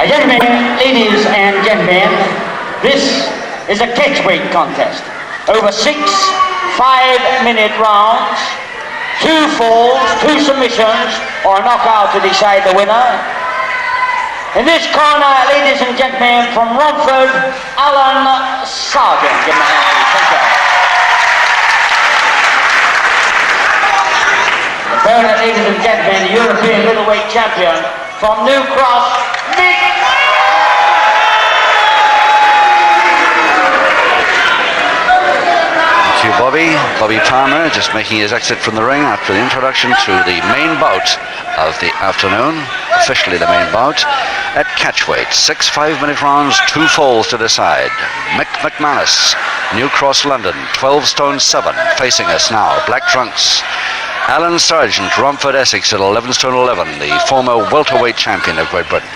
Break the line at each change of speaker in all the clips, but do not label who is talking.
Gentlemen, ladies and gentlemen, this is a catchweight contest. Over 6 5-minute rounds, 2 falls, 2 submissions, or a knockout to decide the winner. In this corner, ladies and gentlemen, from Romford, Alan Sarjeant. Give him a hand, please. Thank you. The third, ladies and gentlemen, the European middleweight champion from New Cross, Mick.
Thank you, Bobby. Bobby Palmer just making his exit from the ring after the introduction to the main bout of the afternoon, officially the main bout, at catchweight. 6 5-minute rounds, 2 falls to decide. Mick McManus, New Cross, London, 12 stone 7, facing us now, black trunks. Alan Sarjeant, Romford, Essex, at 11 stone 11, the former welterweight champion of Great Britain.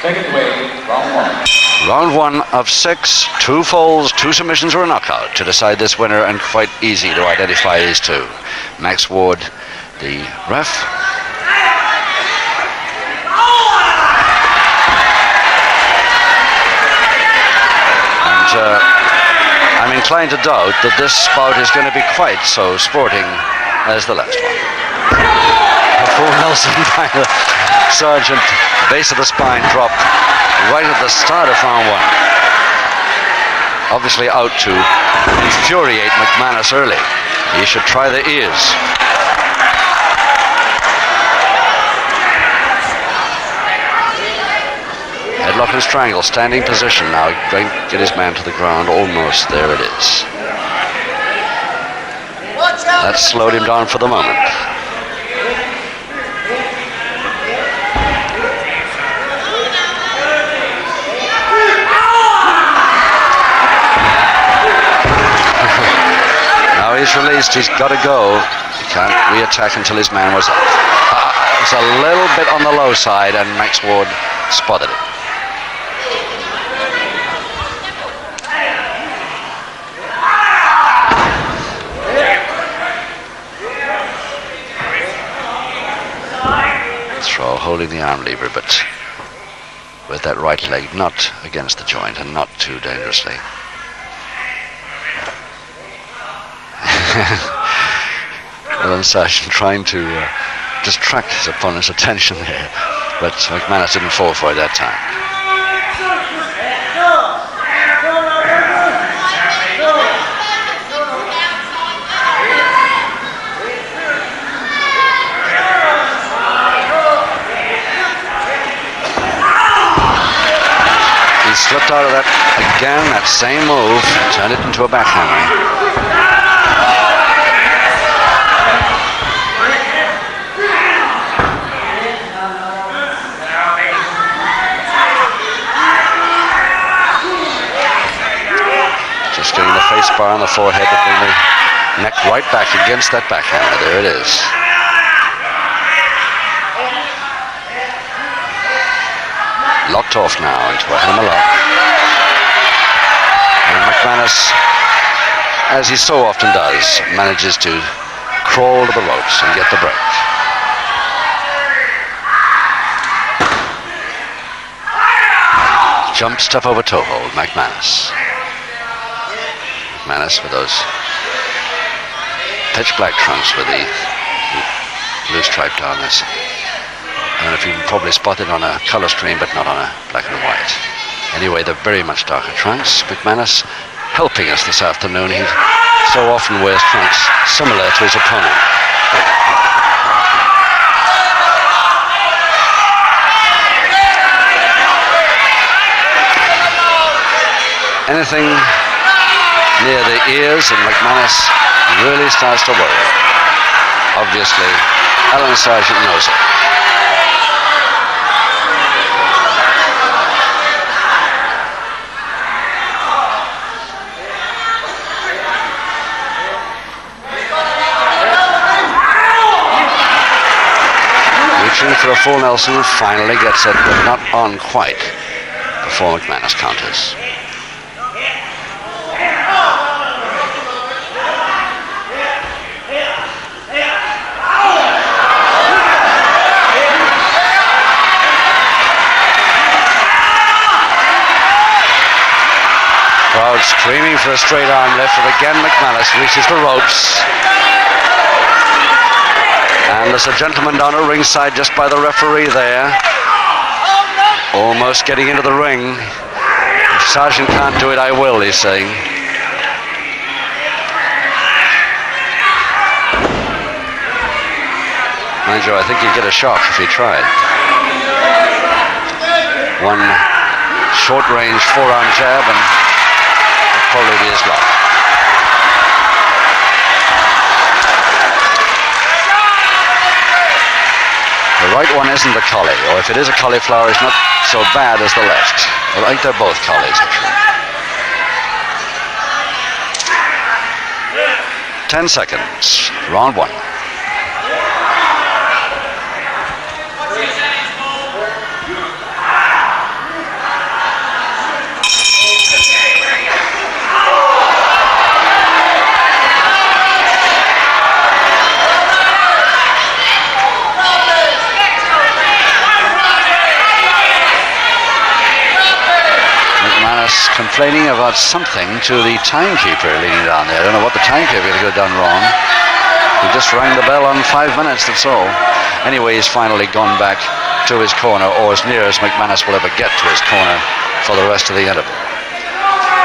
Second weight, round 1.
Round 1 of 6, 2 falls, 2 submissions or a knockout to decide this winner, and quite easy to identify these two. Max Ward, the ref. And I'm inclined to doubt that this bout is going to be quite so sporting as the last one. A full Nelson by the Sarjeant, base of the spine drop right at the start of round 1. Obviously out to infuriate McManus early. He should try the ears. Headlock and strangle, standing position now. Trying to get his man to the ground. Almost there it is. That slowed him down for the moment. Now he's released, he's got to go. He can't re-attack until his man was up. It was a little bit on the low side, and Max Ward spotted it. Throw, holding the arm lever, but with that right leg not against the joint and not too dangerously. Alan Sarjeant trying to distract his opponent's attention there, but McManus didn't fall for it that time. He slipped out of that again, that same move, turned it into a backhammering. Just getting the face bar on the forehead to bring the neck right back against that backhammer. There it is. Locked off now into a hammerlock. And McManus, as he so often does, manages to crawl to the ropes and get the break. Jump, step over toe hold, McManus. McManus with those pitch black trunks with the blue stripe down this. I don't know if you can probably spot it on a color stream, but not on a black and white. Anyway, they're very much darker trunks. McManus helping us this afternoon. He so often wears trunks similar to his opponent. Anything near the ears, and McManus really starts to worry. Obviously, Alan Sarjeant knows it. Reaching for a full Nelson, finally gets it, but not on quite before McManus counters. Crowd screaming for a straight arm lift, and again McManus reaches the ropes. And there's a gentleman down at ringside just by the referee there, almost getting into the ring. If Sarjeant can't do it, I will, he's saying. Mind you, I think he'd get a shock if he tried. One short-range forearm jab and it'll probably be his luck. The right one isn't a collie, or if it is a cauliflower, it's not so bad as the left. Well, I think they're both collies, actually. 10 seconds, round one. Complaining about something to the timekeeper leaning down there. I don't know what the timekeeper could have done wrong. He just rang the bell on 5 minutes, that's all. Anyway, he's finally gone back to his corner, or as near as McManus will ever get to his corner for the rest of the interval.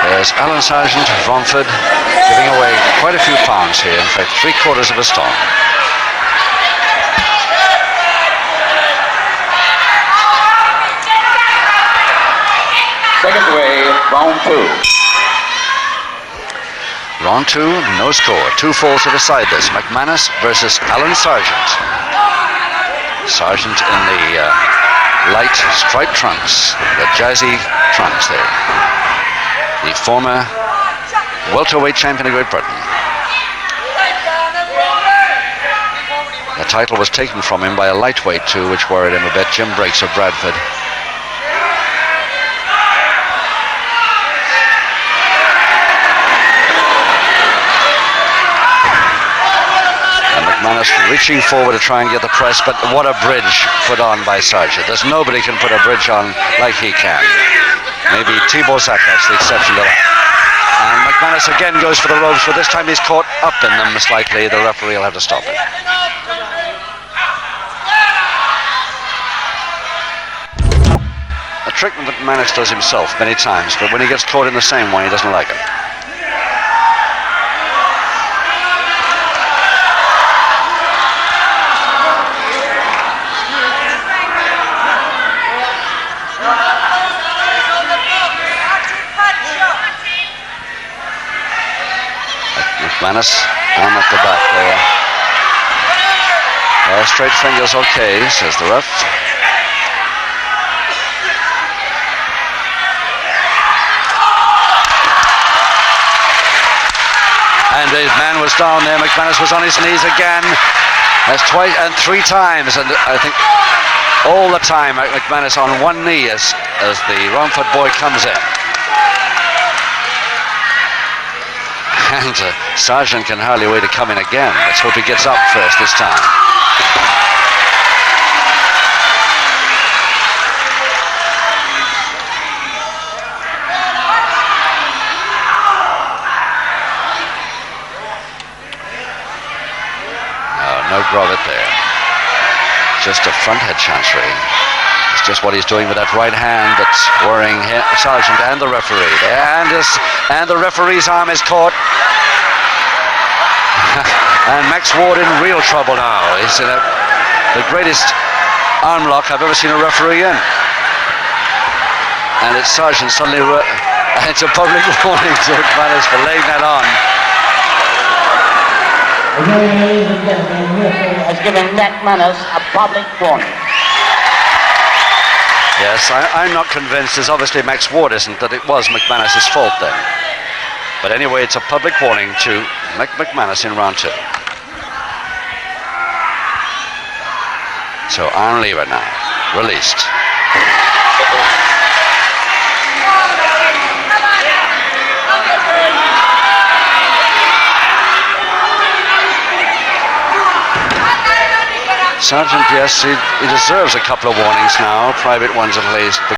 There's Alan Sarjeant of Romford giving away quite a few pounds here, in fact 3/4 of a stone.
Second way, round two.
Round two, no score. 2 falls to decide this. McManus versus Alan Sarjeant. Sarjeant in the light striped trunks, the jazzy trunks there. The former welterweight champion of Great Britain. The title was taken from him by a lightweight too, which worried him a bit, Jim Breaks of Bradford. McManus reaching forward to try and get the press, but what a bridge put on by Sarjeant. There's nobody can put a bridge on like he can. Maybe Tibor Zakat's the exception to that. And McManus again goes for the ropes, but this time he's caught up in them slightly. The referee will have to stop it. A trick that McManus does himself many times, but when he gets caught in the same one, he doesn't like it. McManus arm at the back there. Straight fingers okay, says the ref. And his man was down there. McManus was on his knees again. That's twice and 3 times, and I think all the time McManus on one knee as the Romford boy comes in. And Sarjeant can hardly wait to come in again. Let's hope he gets up first this time. No Grovet there. Just a front head chancery. It's just what he's doing with that right hand that's worrying Sarjeant and the referee. And the referee's arm is caught. And Max Ward in real trouble now. He's in the greatest arm lock I've ever seen a referee in. And it's Sarjeant suddenly. It's a public warning to McManus for laying that on.
Ladies and gentlemen, the referee has given McManus a public warning.
Yes, I'm not convinced, as obviously Max Ward isn't, that it was McManus' fault then. But anyway, it's a public warning to Mick McManus in round 2. So Aaron Lever now, released. Sarjeant, yes, he deserves a couple of warnings now, private ones at least.